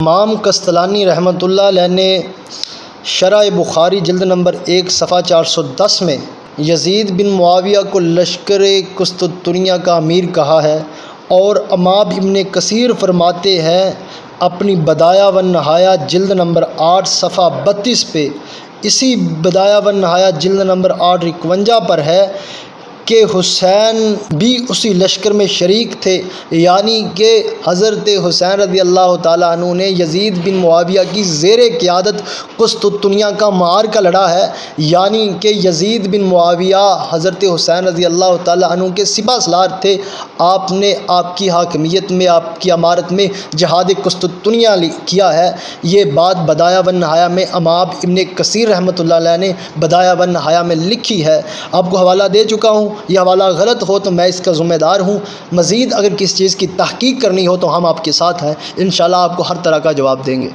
امام قسطلانی رحمۃ اللہ علیہ نے شرح بخاری جلد نمبر 1 صفحہ 410 میں یزید بن معاویہ کو لشکر قسطنطنیہ کا امیر کہا ہے، اور امام ابن کثیر فرماتے ہیں اپنی بدایہ والنہایہ جلد نمبر 8 صفحہ 32 پہ، اسی بدایہ والنہایہ جلد نمبر 8 51 پر ہے کہ حسین بھی اسی لشکر میں شریک تھے، یعنی کہ حضرت حسین رضی اللہ تعالیٰ عنہ نے یزید بن معاویہ کی زیر قیادت قسطنطنیہ کا معرکہ لڑا ہے، یعنی کہ یزید بن معاویہ حضرت حسین رضی اللہ تعالیٰ عنہ کے سپہ سالار تھے۔ آپ نے آپ کی حاکمیت میں، آپ کی امارت میں جہاد قسطنطنیہ کیا ہے۔ یہ بات بدایہ والنہایہ میں امام ابن کثیر رحمۃ اللہ علیہ نے بدایہ والنہایہ میں لکھی ہے۔ آپ کو حوالہ دے چکا ہوں، یہ حوالہ غلط ہو تو میں اس کا ذمہ دار ہوں۔ مزید اگر کسی چیز کی تحقیق کرنی ہو تو ہم آپ کے ساتھ ہیں، انشاءاللہ آپ کو ہر طرح کا جواب دیں گے۔